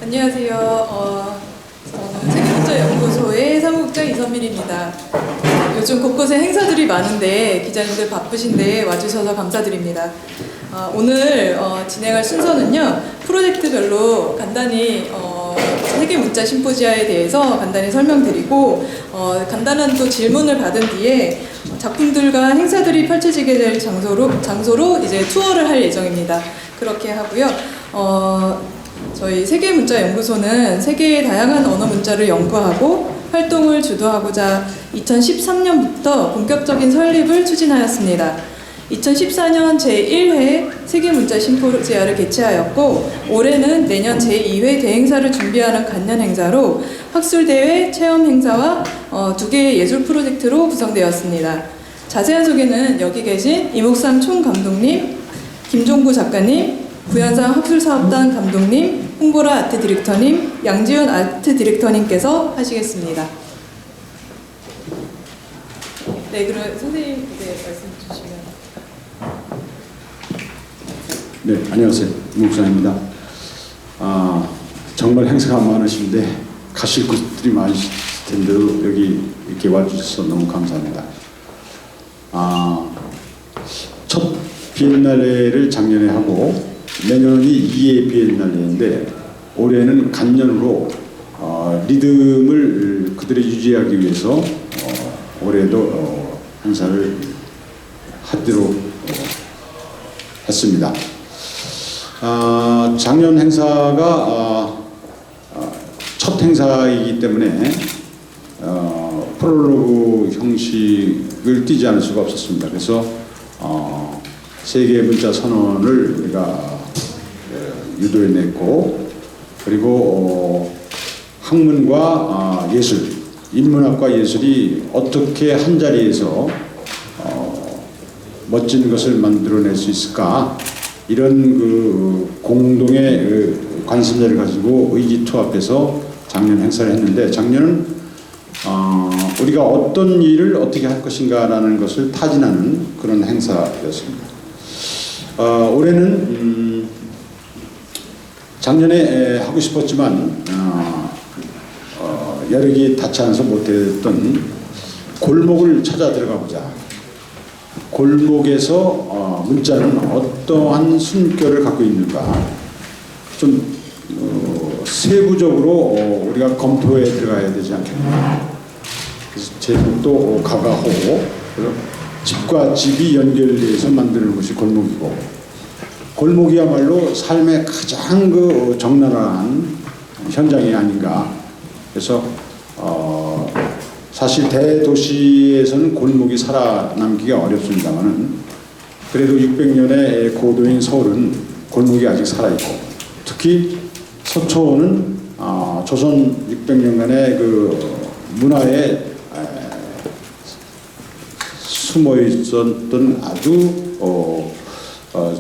안녕하세요. 저는 세계문자연구소의 사무국장 이선밀입니다. 요즘 곳곳에 행사들이 많은데 기자님들 바쁘신데 와주셔서 감사드립니다. 오늘 진행할 순서는요, 프로젝트별로 간단히 세계문자 심포지아에 대해서 간단히 설명드리고 간단한 또 질문을 받은 뒤에 작품들과 행사들이 펼쳐지게 될 장소로 이제 투어를 할 예정입니다. 그렇게 하고요. 저희 세계문자연구소는 세계의 다양한 언어 문자를 연구하고 활동을 주도하고자 2013년부터 본격적인 설립을 추진하였습니다. 2014년 제1회 세계문자 심포지아를 개최하였고, 올해는 내년 제2회 대행사를 준비하는 간년 행사로 학술대회, 체험 행사와 2개의 예술 프로젝트로 구성되었습니다. 자세한 소개는 여기 계신 이목삼 총감독님, 김종구 작가님, 구현상 학술사업단 감독님, 홍보라 아트 디렉터님, 양지훈 아트 디렉터님께서 하시겠습니다. 네, 그럼 선생님 말씀 주시면. 네, 안녕하세요. 이목삼입니다. 정말 행사가 많으신데 가실 곳들이 많으실 텐데도 여기 이렇게 와주셔서 너무 감사합니다. 첫 비엔날레를 작년에 하고 내년이 2회 비엔날레인데 올해는 간년으로 리듬을 그대로 유지하기 위해서 올해도 행사를 하도록 했습니다. 작년 행사가 첫 행사이기 때문에 프롤로그 형식을 띠지 않을 수가 없었습니다. 그래서 세계 문자 선언을 우리가 유도해냈고, 그리고 학문과 예술, 인문학과 예술이 어떻게 한 자리에서 멋진 것을 만들어낼 수 있을까, 이런 그 공동의 관심사를 가지고 의기투합해서 작년 행사를 했는데, 작년은 우리가 어떤 일을 어떻게 할 것인가라는 것을 타진하는 그런 행사였습니다. 올해는 작년에 하고 싶었지만 여력이 닿지 않아서 못했던 골목을 찾아 들어가 보자. 골목에서 문자는 어떠한 숨결을 갖고 있는가, 좀 세부적으로 우리가 검토해 들어가야 되지 않겠나. 그래서 제목도 가가호, 집과 집이 연결돼서 만드는 것이 골목이고, 골목이야말로 삶의 가장 그 적나라한 현장이 아닌가. 그래서 사실 대도시에서는 골목이 살아남기가 어렵습니다만은, 그래도 600년의 고도인 서울은 골목이 아직 살아있고, 특히 서초는 조선 600년간의 그 문화에 숨어 있었던 아주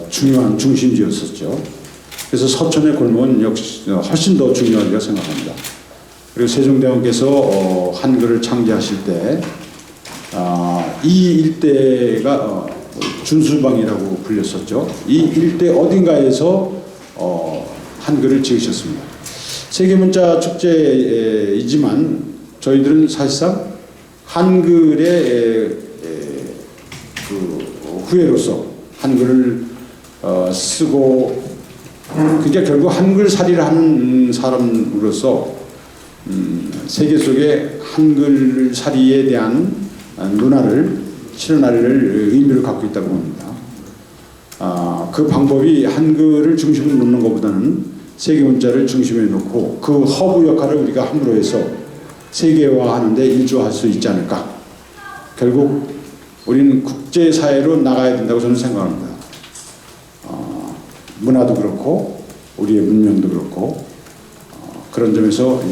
중요한 중심지였었죠. 그래서 서천의 골목은 역시 훨씬 더 중요하다고 생각합니다. 그리고 세종대왕께서 한글을 창제하실 때 이 일대가 준수방이라고 불렸었죠. 이 일대 어딘가에서 한글을 지으셨습니다. 세계문자 축제이지만 저희들은 사실상 한글의 그 후예로서 한글을 쓰고, 그러니까 결국 한글살이를 하는 사람으로서 세계 속에 한글살이에 대한 문화를 실현할 의미를 갖고 있다고 봅니다. 그 방법이 한글을 중심으로 놓는 것보다는 세계문자를 중심에 놓고 그 허브 역할을 우리가 함으로 해서 세계화하는데 일조할 수 있지 않을까. 결국 우리는 국제사회로 나가야 된다고 저는 생각합니다. 문화도 그렇고 우리의 문명도 그렇고, 그런 점에서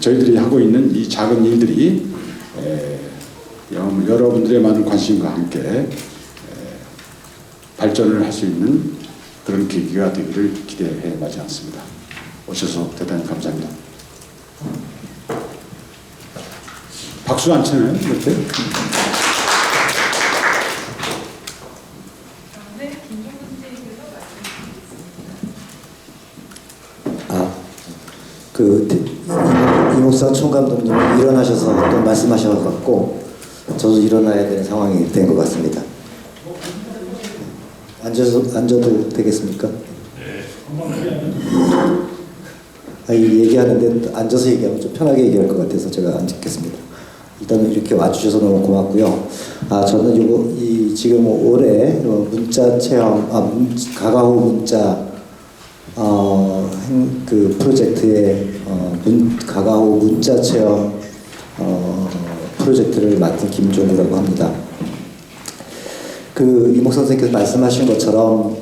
저희들이 하고 있는 이 작은 일들이 여러분들의 많은 관심과 함께 발전을 할 수 있는 그런 계기가 되기를 기대해 마지 않습니다. 오셔서 대단히 감사합니다. 박수 안 치나요? 이렇게? 이목상 총감독님이 일어나셔서 또 말씀하셔갖고 저도 일어나야 되는 상황이 된 것 같습니다. 앉아도 되겠습니까? 얘기하는데 앉아서 얘기하면 좀 편하게 얘기할 것 같아서 제가 앉겠습니다. 일단 이렇게 와주셔서 너무 고맙고요. 저는 지금 올해 문자 체험, 가가호 문자 그 프로젝트의 가가호 문자 체험 프로젝트를 맡은 김종우라고 합니다. 이목 선생님께서 말씀하신 것처럼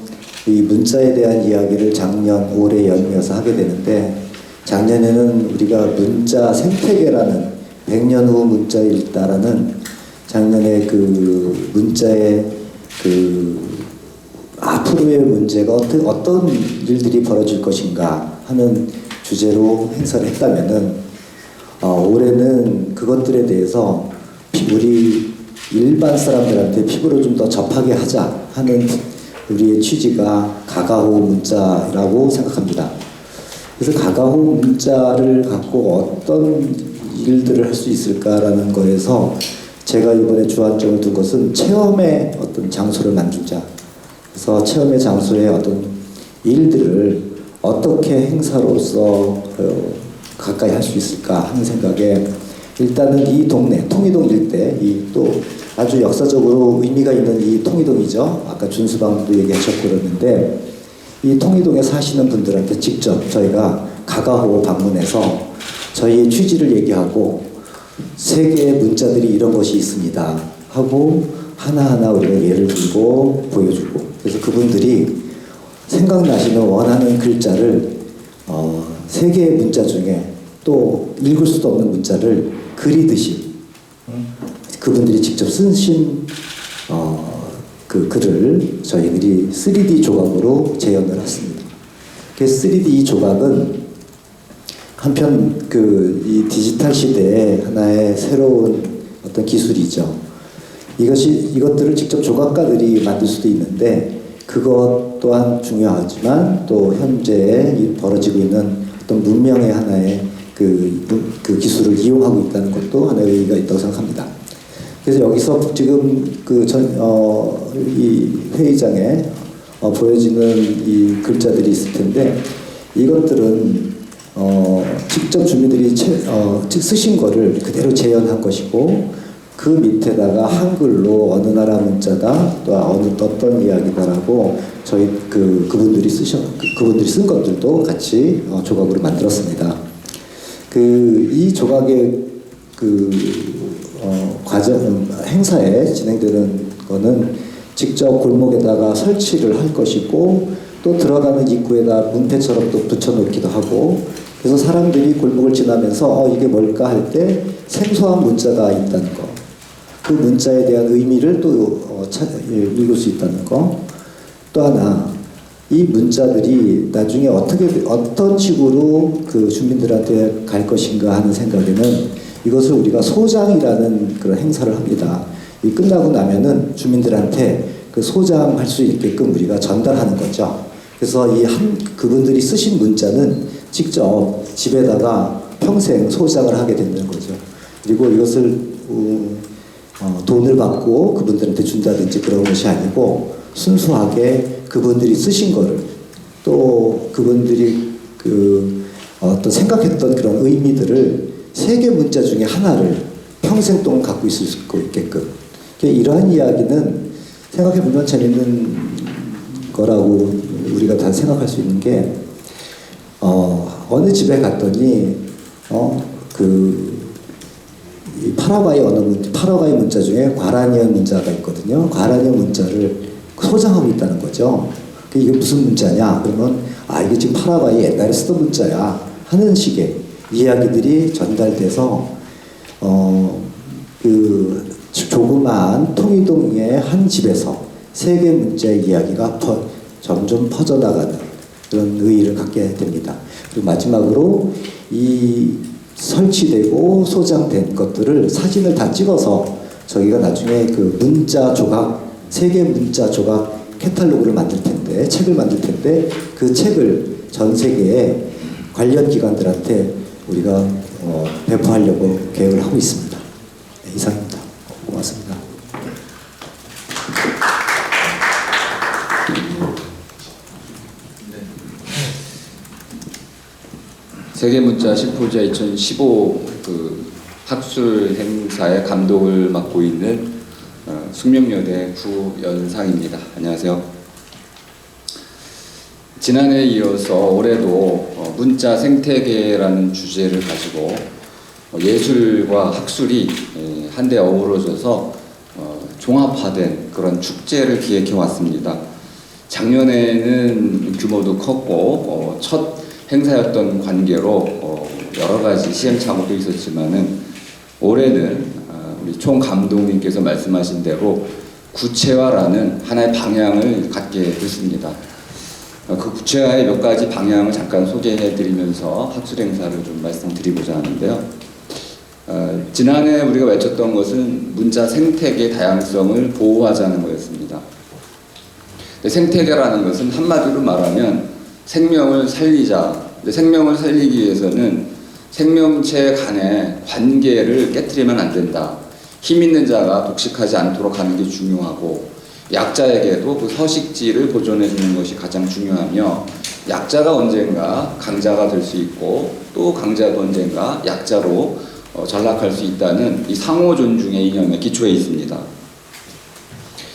이 문자에 대한 이야기를 작년 올해 연이어서 하게 되는데, 작년에는 우리가 문자 생태계라는 100년 후 문자에 있다라는 작년에 문자의 앞으로의 문제가 어떤 일들이 벌어질 것인가 하는 주제로 행사를 했다면은, 올해는 그것들에 대해서 우리 일반 사람들한테 피부로 좀 더 접하게 하자 하는 우리의 취지가 가가호 문자라고 생각합니다. 그래서 가가호 문자를 갖고 어떤 일들을 할 수 있을까라는 거에서 제가 이번에 주안점을 둔 것은 체험의 어떤 장소를 만들자. 그래서 체험의 장소에 어떤 일들을 어떻게 행사로서 가까이 할 수 있을까 하는 생각에, 일단은 이 동네 통이동 일대, 또 아주 역사적으로 의미가 있는 이 통이동이죠. 아까 준수방도 얘기하셨고 그러는데, 이 통이동에 사시는 분들한테 직접 저희가 가가호 방문해서 저희의 취지를 얘기하고, 세계의 문자들이 이런 것이 있습니다 하고 하나하나 우리가 예를 들고 보여주고, 그래서 그분들이 생각나시는 원하는 글자를 세 개의 문자 중에 또 읽을 수도 없는 문자를 그리듯이 그분들이 직접 쓰신 그 글을 저희들이 3D 조각으로 재현을 했습니다. 그 3D 조각은 한편 이 디지털 시대의 하나의 새로운 어떤 기술이죠. 이것들을 직접 조각가들이 만들 수도 있는데, 그것 또한 중요하지만 또 현재 벌어지고 있는 어떤 문명의 하나의 그 기술을 이용하고 있다는 것도 하나의 의의가 있다고 생각합니다. 그래서 여기서 지금 이 회의장에 보여지는 이 글자들이 있을 텐데, 이것들은 직접 주민들이 쓰신 거를 그대로 재현한 것이고, 그 밑에다가 한글로 어느 나라 문자다, 또 어떤 이야기다라고 저희 그분들이 쓴 것들도 같이 조각으로 만들었습니다. 이 조각의 행사에 진행되는 거는 직접 골목에다가 설치를 할 것이고, 또 들어가는 입구에다 문패처럼 또 붙여놓기도 하고, 그래서 사람들이 골목을 지나면서 이게 뭘까 할 때 생소한 문자가 있다는 거, 그 문자에 대한 의미를 또 읽을 수 있다는 거, 또 하나 이 문자들이 나중에 어떤 식으로 주민들한테 갈 것인가 하는 생각에는 이것을 우리가 소장이라는 그런 행사를 합니다. 이 끝나고 나면은 주민들한테 소장할 수 있게끔 우리가 전달하는 거죠. 그래서 그분들이 쓰신 문자는 직접 집에다가 평생 소장을 하게 된다는 거죠. 그리고 이것을 돈을 받고 그분들한테 준다든지 그런 것이 아니고, 순수하게 그분들이 쓰신 거를, 또 그분들이 어떤 생각했던 그런 의미들을 세계 문자 중에 하나를 평생 동안 갖고 있을 수 있게끔, 이러한 이야기는 생각해보면 재밌는 거라고 우리가 다 생각할 수 있는 게, 어느 집에 갔더니 이 파라과이 문자 중에 과라니언 문자가 있거든요. 과라니언 문자를 소장하고 있다는 거죠. 이게 무슨 문자냐? 그러면 이게 지금 파라과이 옛날에 쓰던 문자야 하는 식의 이야기들이 전달돼서 조그마한 통이동의 한 집에서 세계 문자의 이야기가 점점 퍼져나가는 그런 의의를 갖게 됩니다. 그리고 마지막으로 이 설치되고 소장된 것들을 사진을 다 찍어서 저희가 나중에 문자 조각, 세계 문자 조각 캐탈로그를 만들 텐데, 책을 만들 텐데, 그 책을 전 세계에 관련 기관들한테 우리가 배포하려고 계획을 하고 있습니다. 네, 이상입니다. 고맙습니다. 세계문자 심포지아 2015 학술 행사의 감독을 맡고 있는 숙명여대 구연상입니다. 안녕하세요. 지난해에 이어서 올해도 문자 생태계라는 주제를 가지고 예술과 학술이 한데 어우러져서 종합화된 그런 축제를 기획해 왔습니다. 작년에는 규모도 컸고 첫 행사였던 관계로 여러 가지 시행착오도 있었지만은 올해는 우리 총 감독님께서 말씀하신 대로 구체화라는 하나의 방향을 갖게 됐습니다. 그 구체화의 몇 가지 방향을 잠깐 소개해드리면서 학술 행사를 좀 말씀드리고자 하는데요. 지난해 우리가 외쳤던 것은 문자 생태계 다양성을 보호하자는 거였습니다. 생태계라는 것은 한마디로 말하면 생명을 살리자. 생명을 살리기 위해서는 생명체 간의 관계를 깨트리면 안 된다. 힘 있는 자가 독식하지 않도록 하는 게 중요하고, 약자에게도 그 서식지를 보존해 주는 것이 가장 중요하며, 약자가 언젠가 강자가 될 수 있고 또 강자도 언젠가 약자로 전락할 수 있다는 이 상호 존중의 이념에 기초해 있습니다.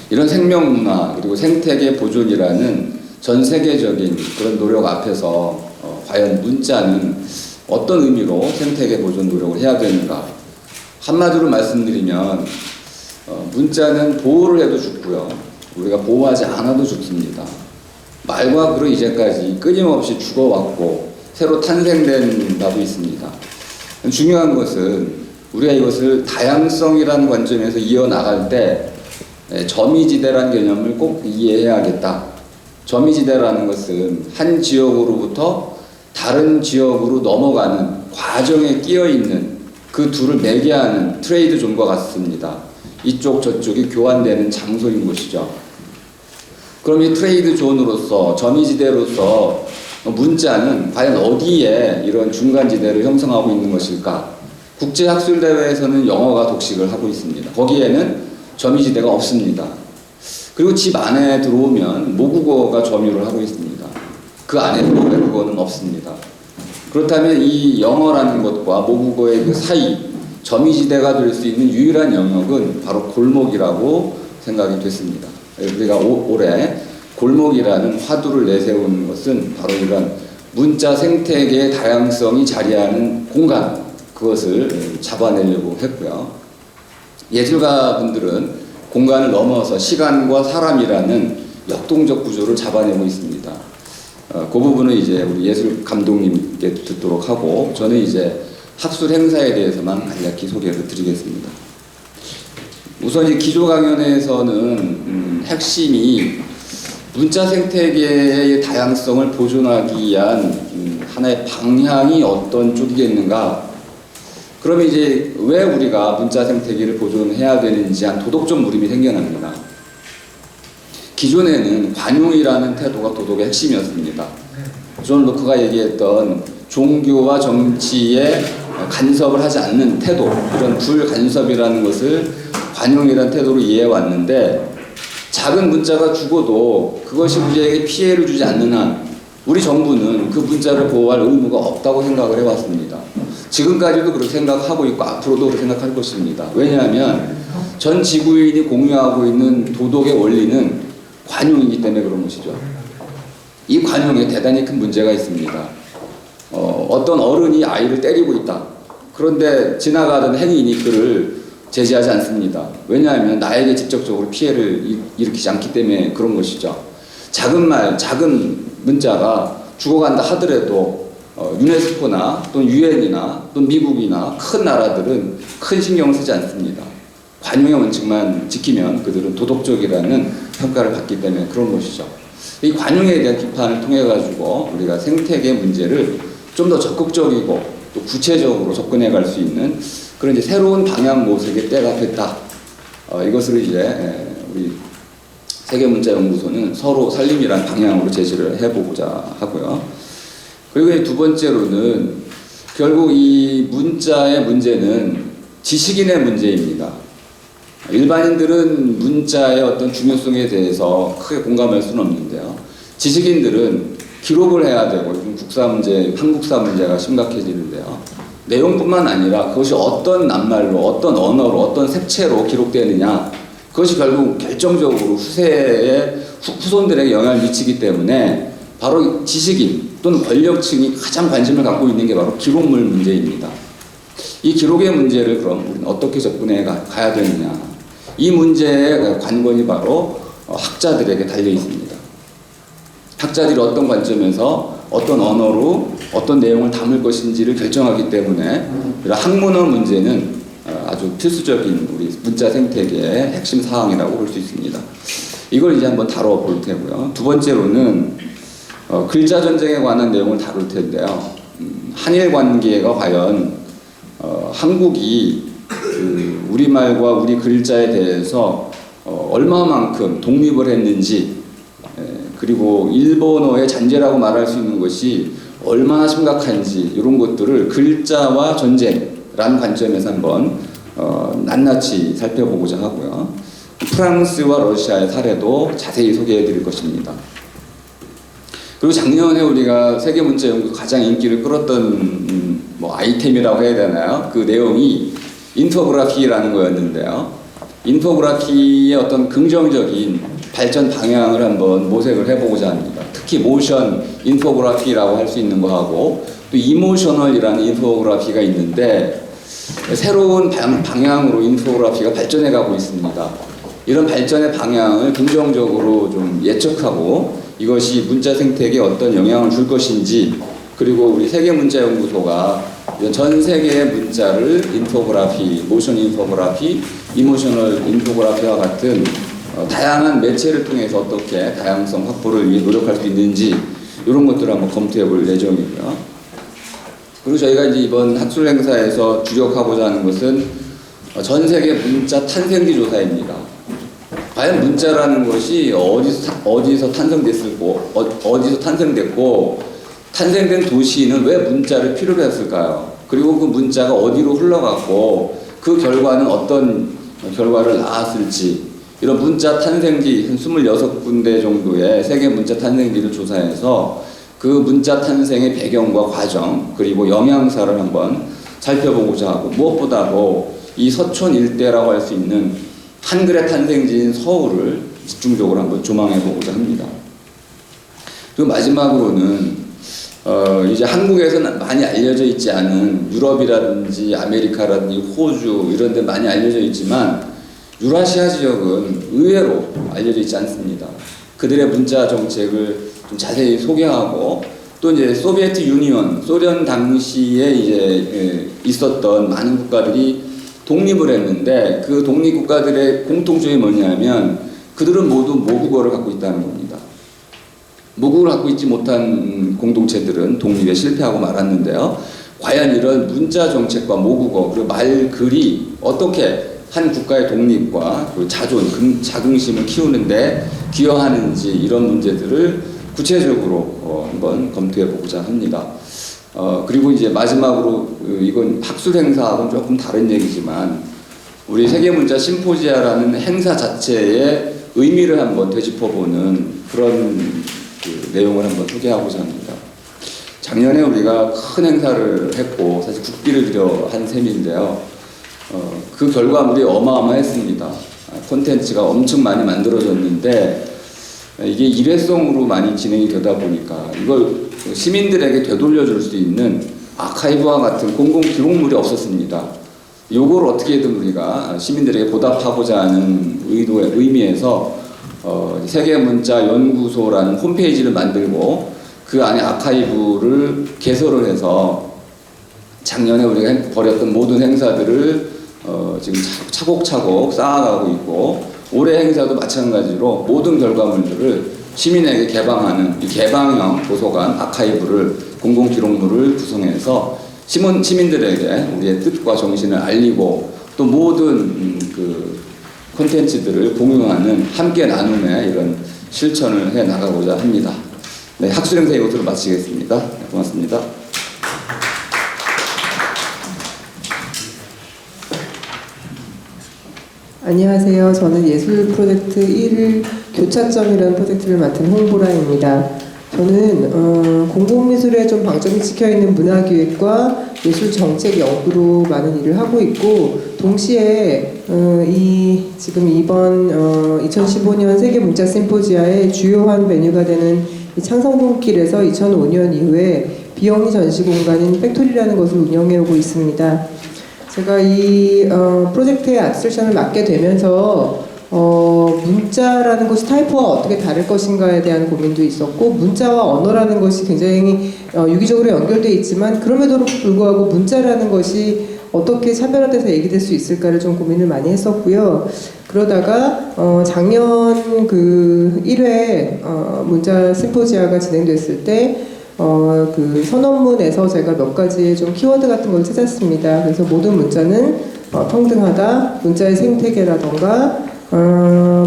이런 생명 문화 그리고 생태계 보존이라는 전 세계적인 그런 노력 앞에서 과연 문자는 어떤 의미로 생태계 보존 노력을 해야 되는가? 한마디로 말씀드리면 문자는 보호를 해도 죽고요, 우리가 보호하지 않아도 죽습니다. 말과 글은 이제까지 끊임없이 죽어왔고 새로 탄생된 바도 있습니다. 중요한 것은 우리가 이것을 다양성이라는 관점에서 이어나갈 때 점이지대라는 개념을 꼭 이해해야겠다. 점이지대라는 것은 한 지역으로부터 다른 지역으로 넘어가는 과정에 끼어있는 그 둘을 매개하는 트레이드 존과 같습니다. 이쪽 저쪽이 교환되는 장소인 것이죠. 그럼 이 트레이드 존으로서, 점이지대로서 문자는 과연 어디에 이런 중간지대를 형성하고 있는 것일까? 국제학술대회에서는 영어가 독식을 하고 있습니다. 거기에는 점이지대가 없습니다. 그리고 집 안에 들어오면 모국어가 점유를 하고 있습니다. 그 안에는 외국어는 없습니다. 그렇다면 이 영어라는 것과 모국어의 그 사이, 점이지대가 될 수 있는 유일한 영역은 바로 골목이라고 생각이 됐습니다. 우리가 올해 골목이라는 화두를 내세우는 것은 바로 이런 문자 생태계의 다양성이 자리하는 공간, 그것을 잡아내려고 했고요. 예술가 분들은 공간을 넘어서 시간과 사람이라는 역동적 구조를 잡아내고 있습니다. 그 부분은 이제 우리 예술 감독님께 듣도록 하고, 저는 이제 학술 행사에 대해서만 간략히 소개를 드리겠습니다. 우선 이 기조 강연에서는 핵심이 문자 생태계의 다양성을 보존하기 위한 하나의 방향이 어떤 쪽이겠는가. 그러면 이제 왜 우리가 문자 생태계를 보존해야 되는지 한 도덕적 물음이 생겨납니다. 기존에는 관용이라는 태도가 도덕의 핵심이었습니다. 존 로크가 얘기했던 종교와 정치에 간섭을 하지 않는 태도, 이런 불간섭이라는 것을 관용이라는 태도로 이해해 왔는데, 작은 문자가 죽어도 그것이 우리에게 피해를 주지 않는 한 우리 정부는 그 문자를 보호할 의무가 없다고 생각을 해왔습니다. 지금까지도 그렇게 생각하고 있고 앞으로도 그렇게 생각할 것입니다. 왜냐하면 전 지구인이 공유하고 있는 도덕의 원리는 관용이기 때문에 그런 것이죠. 이 관용에 대단히 큰 문제가 있습니다. 어떤 어른이 아이를 때리고 있다. 그런데 지나가던 행인이 그를 제지하지 않습니다. 왜냐하면 나에게 직접적으로 피해를 일으키지 않기 때문에 그런 것이죠. 작은 말, 작은 문자가 죽어간다 하더라도 유네스코나 또는 유엔이나 또는 미국이나 큰 나라들은 큰 신경을 쓰지 않습니다. 관용의 원칙만 지키면 그들은 도덕적이라는 평가를 받기 때문에 그런 것이죠. 이 관용에 대한 비판을 통해 가지고 우리가 생태계 문제를 좀 더 적극적이고 또 구체적으로 접근해 갈 수 있는 그런 이제 새로운 방향 모색의 때가 됐다. 이것을 이제 우리 세계문자연구소는 서로 살림이란 방향으로 제시를 해보고자 하고요. 그리고 이제 두 번째로는 결국 이 문자의 문제는 지식인의 문제입니다. 일반인들은 문자의 어떤 중요성에 대해서 크게 공감할 수는 없는데요. 지식인들은 기록을 해야 되고 국사 문제, 한국사 문제가 심각해지는데요. 내용뿐만 아니라 그것이 어떤 낱말로, 어떤 언어로, 어떤 색채로 기록되느냐, 그것이 결국 결정적으로 후손들에게 영향을 미치기 때문에 바로 지식인 또는 권력층이 가장 관심을 갖고 있는 게 바로 기록물 문제입니다. 이 기록의 문제를 그럼 우리는 어떻게 접근해 가야 되느냐, 이 문제의 관건이 바로 학자들에게 달려 있습니다. 학자들이 어떤 관점에서 어떤 언어로 어떤 내용을 담을 것인지를 결정하기 때문에 학문어 문제는 아주 필수적인 우리 문자 생태계의 핵심 사항이라고 볼 수 있습니다. 이걸 이제 한번 다뤄볼 테고요. 두 번째로는 글자 전쟁에 관한 내용을 다룰 텐데요. 한일 관계가 과연 한국이 우리말과 우리 글자에 대해서 얼마만큼 독립을 했는지, 그리고 일본어의 잔재라고 말할 수 있는 것이 얼마나 심각한지, 이런 것들을 글자와 전쟁이라는 관점에서 한번 낱낱이 살펴보고자 하고요. 프랑스와 러시아의 사례도 자세히 소개해 드릴 것입니다. 그리고 작년에 우리가 세계문자연구 가장 인기를 끌었던 아이템이라고 해야 되나요? 그 내용이 인포그래피라는 거였는데요. 인포그래피의 어떤 긍정적인 발전 방향을 한번 모색을 해보고자 합니다. 특히 모션 인포그래피라고 할 수 있는 거하고 또 이모셔널이라는 인포그래피가 있는데, 새로운 방향으로 인포그래피가 발전해 가고 있습니다. 이런 발전의 방향을 긍정적으로 좀 예측하고 이것이 문자 생태계에 어떤 영향을 줄 것인지, 그리고 우리 세계문자연구소가 전 세계의 문자를 인포그래피, 모션 인포그래피, 이모셔널 인포그래피와 같은 다양한 매체를 통해서 어떻게 다양성 확보를 위해 노력할 수 있는지, 이런 것들을 한번 검토해 볼 예정이고요. 그리고 저희가 이제 이번 학술 행사에서 주력하고자 하는 것은 전 세계 문자 탄생지 조사입니다. 과연 문자라는 것이 어디서 탄생됐고, 어디서 탄생됐고, 탄생된 도시는 왜 문자를 필요로 했을까요? 그리고 그 문자가 어디로 흘러갔고, 그 결과는 어떤 결과를 낳았을지, 이런 문자 탄생지 한 26군데 정도의 세계 문자 탄생지를 조사해서 그 문자 탄생의 배경과 과정, 그리고 영향사를 한번 살펴보고자 하고, 무엇보다도 이 서촌 일대라고 할 수 있는 한글의 탄생지인 서울을 집중적으로 한번 조망해 보고자 합니다. 그리고 마지막으로는 이제 한국에서는 많이 알려져 있지 않은 유럽이라든지 아메리카라든지 호주 이런 데 많이 알려져 있지만 유라시아 지역은 의외로 알려져 있지 않습니다. 그들의 문자 정책을 좀 자세히 소개하고, 또 이제 소비에트 유니온, 소련 당시에 이제 있었던 많은 국가들이 독립을 했는데, 그 독립 국가들의 공통점이 뭐냐면 그들은 모두 모국어를 갖고 있다는 겁니다. 모국어를 갖고 있지 못한 공동체들은 독립에 실패하고 말았는데요. 과연 이런 문자 정책과 모국어, 그리고 말글이 어떻게 한 국가의 독립과 자긍심을 키우는데 기여하는지, 이런 문제들을 구체적으로 한번 검토해 보고자 합니다. 그리고 이제 마지막으로 이건 학술 행사하고는 조금 다른 얘기지만 우리 세계문자 심포지아라는 행사 자체의 의미를 한번 되짚어보는 그런 내용을 한번 소개하고자 합니다. 작년에 우리가 큰 행사를 했고 사실 국비를 들여 한 셈인데요. 그 결과물이 어마어마했습니다. 콘텐츠가 엄청 많이 만들어졌는데 이게 일회성으로 많이 진행이 되다 보니까 이걸 시민들에게 되돌려줄 수 있는 아카이브와 같은 공공 기록물이 없었습니다. 요걸 어떻게든 우리가 시민들에게 보답하고자 하는 의미에서 세계문자연구소라는 홈페이지를 만들고 그 안에 아카이브를 개설을 해서 작년에 우리가 벌였던 모든 행사들을 지금 차곡차곡 쌓아가고 있고, 올해 행사도 마찬가지로 모든 결과물들을 시민에게 개방하는 이 개방형 도서관 아카이브를, 공공기록물을 구성해서 시민들에게 우리의 뜻과 정신을 알리고 또 모든 그 콘텐츠들을 공유하는 함께 나눔의 이런 실천을 해 나가고자 합니다. 네, 학술 행사 이것으로 마치겠습니다. 네, 고맙습니다. 안녕하세요. 저는 예술 프로젝트 1 교차점이라는 프로젝트를 맡은 홍보라입니다. 저는 공공미술에 좀 방점이 찍혀있는 문화기획과 예술정책 연구로 많은 일을 하고 있고, 동시에 지금 이번 2015년 세계문자 심포지아의 주요한 베뉴가 되는 이 창성동길에서 2005년 이후에 비영리 전시공간인 팩토리라는 것을 운영해오고 있습니다. 제가 이 프로젝트의 아트랙션을 맡게 되면서 문자라는 것이 타이포와 어떻게 다를 것인가에 대한 고민도 있었고, 문자와 언어라는 것이 굉장히 유기적으로 연결되어 있지만 그럼에도 불구하고 문자라는 것이 어떻게 차별화돼서 얘기될 수 있을까를 좀 고민을 많이 했었고요. 그러다가 작년 그 1회 문자 심포지아가 진행됐을 때 그 선언문에서 제가 몇 가지의 좀 키워드 같은 걸 찾았습니다. 그래서 모든 문자는 평등하다, 문자의 생태계라던가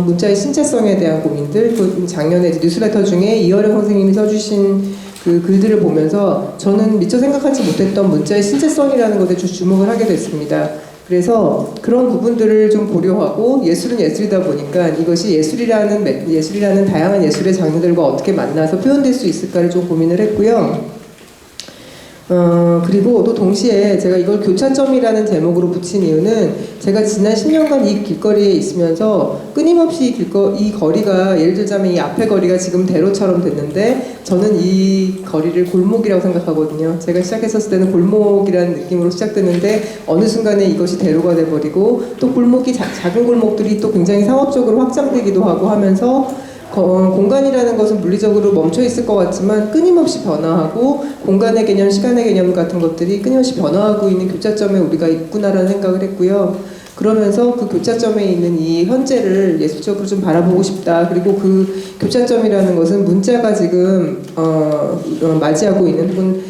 문자의 신체성에 대한 고민들, 그 작년에 뉴스레터 중에 이어령 선생님이 써주신 그 글들을 보면서 저는 미처 생각하지 못했던 문자의 신체성이라는 것에 주목을 하게 됐습니다. 그래서 그런 부분들을 좀 고려하고, 예술은 예술이다 보니까 이것이 예술이라는 다양한 예술의 장르들과 어떻게 만나서 표현될 수 있을까를 좀 고민을 했고요. 그리고 또 동시에 제가 이걸 교차점이라는 제목으로 붙인 이유는, 제가 지난 10년간 이 길거리에 있으면서 끊임없이 이 거리가, 예를 들자면 이 앞에 거리가 지금 대로처럼 됐는데 저는 이 거리를 골목이라고 생각하거든요. 제가 시작했었을 때는 골목이라는 느낌으로 시작됐는데 어느 순간에 이것이 대로가 돼버리고, 또 골목이 작은 골목들이 또 굉장히 상업적으로 확장되기도 하고 하면서 공간이라는 것은 물리적으로 멈춰 있을 것 같지만 끊임없이 변화하고, 공간의 개념, 시간의 개념 같은 것들이 끊임없이 변화하고 있는 교차점에 우리가 있구나라는 생각을 했고요. 그러면서 그 교차점에 있는 이 현재를 예술적으로 좀 바라보고 싶다. 그리고 그 교차점이라는 것은 문자가 지금 맞이하고 있는, 혹은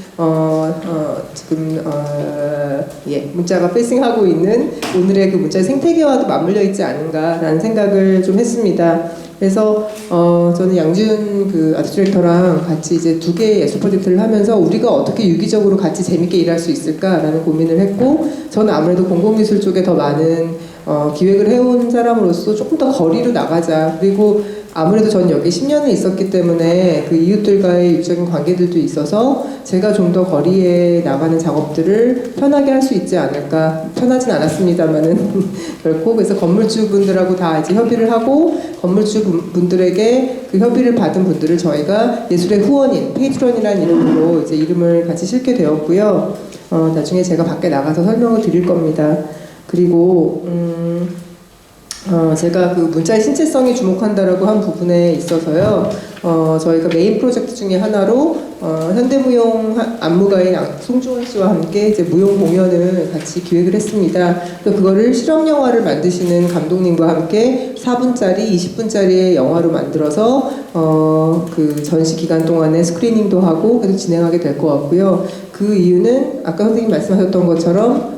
문자가 페이싱하고 있는 오늘의 그 문자의 생태계와도 맞물려 있지 않은가라는 생각을 좀 했습니다. 그래서 저는 양준 그 아트 디렉터랑 같이 이제 2개의 예술 프로젝트를 하면서 우리가 어떻게 유기적으로 같이 재밌게 일할 수 있을까라는 고민을 했고, 저는 아무래도 공공미술 쪽에 더 많은 기획을 해온 사람으로서 조금 더 거리로 나가자. 그리고 아무래도 저는 여기 10년을 있었기 때문에 그 이웃들과의 유적인 관계들도 있어서 제가 좀 더 거리에 나가는 작업들을 편하게 할 수 있지 않을까. 편하진 않았습니다만은 결코. 그래서 건물주분들하고 다 이제 협의를 하고, 건물주분들에게 그 협의를 받은 분들을 저희가 예술의 후원인, 페이트런이라는 이름으로 이제 이름을 같이 싣게 되었고요. 나중에 제가 밖에 나가서 설명을 드릴 겁니다. 그리고 제가 그 문자의 신체성에 주목한다라고 한 부분에 있어서요, 저희가 메인 프로젝트 중에 하나로 현대무용 안무가인 송주원 씨와 함께 이제 무용 공연을 같이 기획을 했습니다. 그래서 그거를 실험 영화를 만드시는 감독님과 함께 4분짜리, 20분짜리의 영화로 만들어서 그 전시 기간 동안에 스크리닝도 하고 계속 진행하게 될 것 같고요. 그 이유는 아까 선생님 말씀하셨던 것처럼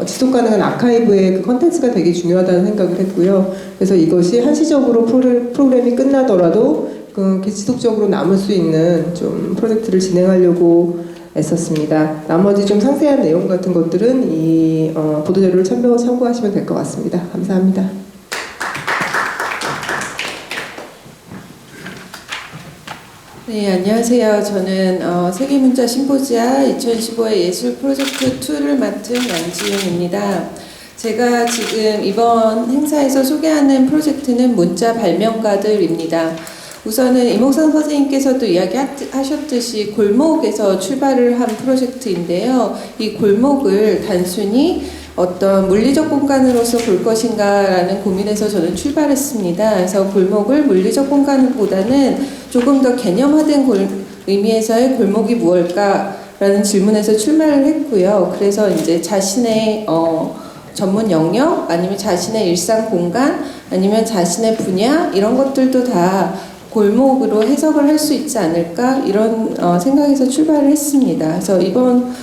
지속 가능한 아카이브의 그 컨텐츠가 되게 중요하다는 생각을 했고요. 그래서 이것이 한시적으로 프로그램이 끝나더라도 그 지속적으로 남을 수 있는 좀 프로젝트를 진행하려고 애썼습니다. 나머지 좀 상세한 내용 같은 것들은 이 보도자료를 참고하시면 될 것 같습니다. 감사합니다. 네, 안녕하세요. 저는 세계문자 심포지아 2015의 예술 프로젝트 2를 맡은 양지윤입니다. 제가 지금 이번 행사에서 소개하는 프로젝트는 문자 발명가들입니다. 우선은 이목상 선생님께서도 이야기하셨듯이 골목에서 출발을 한 프로젝트인데요. 이 골목을 단순히 어떤 물리적 공간으로서 볼 것인가라는 고민에서 저는 출발했습니다. 그래서 골목을 물리적 공간보다는 조금 더 개념화된 의미에서의 골목이 무엇일까라는 질문에서 출발을 했고요. 그래서 이제 자신의 전문 영역, 아니면 자신의 일상 공간, 아니면 자신의 분야, 이런 것들도 다 골목으로 해석을 할 수 있지 않을까, 이런 생각에서 출발을 했습니다. 그래서 이번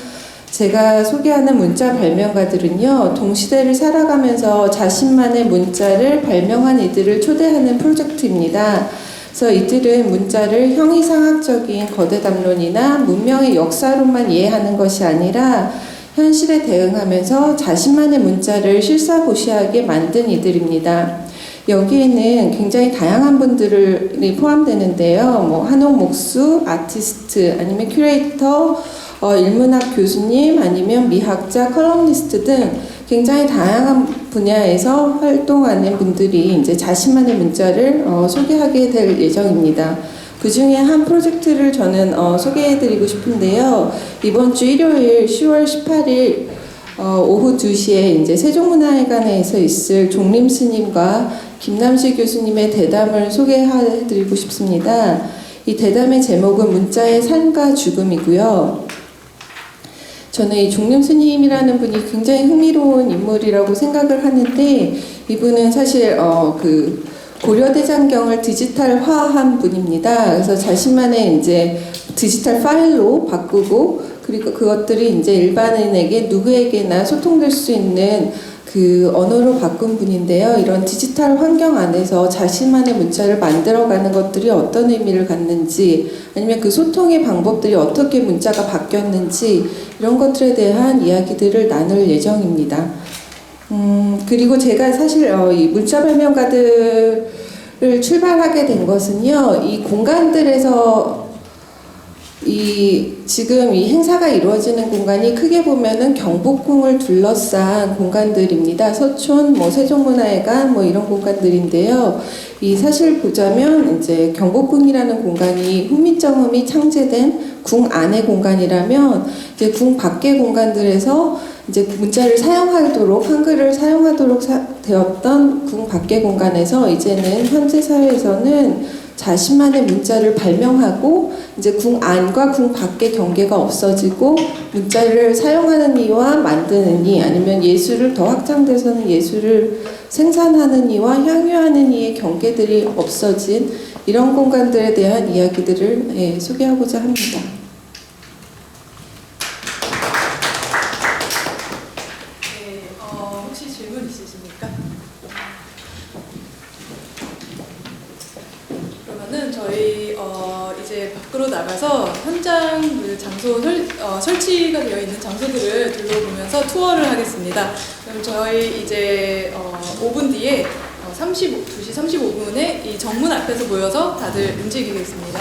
제가 소개하는 문자 발명가들은요, 동시대를 살아가면서 자신만의 문자를 발명한 이들을 초대하는 프로젝트입니다. 그래서 이들은 문자를 형이상학적인 거대 담론이나 문명의 역사로만 이해하는 것이 아니라 현실에 대응하면서 자신만의 문자를 실사고시하게 만든 이들입니다. 여기에는 굉장히 다양한 분들이 포함되는데요. 뭐 한옥 목수, 아티스트, 아니면 큐레이터, 인문학 교수님, 아니면 미학자, 컬럼니스트 등 굉장히 다양한 분야에서 활동하는 분들이 이제 자신만의 문자를 소개하게 될 예정입니다. 그 중에 한 프로젝트를 저는 소개해드리고 싶은데요. 이번 주 일요일 10월 18일 오후 2시에 이제 세종문화회관에서 있을 종림 스님과 김남실 교수님의 대담을 소개해드리고 싶습니다. 이 대담의 제목은 문자의 삶과 죽음이고요. 저는 이 종림 스님이라는 분이 굉장히 흥미로운 인물이라고 생각을 하는데 이분은 사실 그 고려대장경을 디지털화한 분입니다. 그래서 자신만의 이제 디지털 파일로 바꾸고 그리고 그것들이 이제 일반인에게 누구에게나 소통될 수 있는 그 언어로 바꾼 분인데요. 이런 디지털 환경 안에서 자신만의 문자를 만들어가는 것들이 어떤 의미를 갖는지 아니면 그 소통의 방법들이 어떻게 문자가 바뀌었는지 이런 것들에 대한 이야기들을 나눌 예정입니다. 그리고 제가 사실 이 문자 발명가들을 출발하게 된 것은요, 이 공간들에서 지금 이 행사가 이루어지는 공간이 크게 보면은 경복궁을 둘러싼 공간들입니다. 서촌, 세종문화회관, 이런 공간들인데요. 이 사실 보자면 이제 경복궁이라는 공간이 훈민정음이 창제된 궁 안의 공간이라면 이제 궁 밖의 공간들에서 이제 문자를 사용하도록 한글을 사용하도록 되었던 궁 밖의 공간에서 이제는 현재 사회에서는 자신만의 문자를 발명하고 이제 궁 안과 궁 밖의 경계가 없어지고 문자를 사용하는 이와 만드는 이 아니면 예술을 더 확장돼서는 예술을 생산하는 이와 향유하는 이의 경계들이 없어진 이런 공간들에 대한 이야기들을 소개하고자 합니다. 혹시 질문 있으십니까? 그러면은 저희 이제 밖으로 나가서 현장 그 장소 설치가 되어 있는 장소들을 둘러보면서 투어를 하겠습니다. 그럼 저희 이제 5분 뒤에 2시 35분에 이 정문 앞에서 모여서 다들 움직이겠습니다.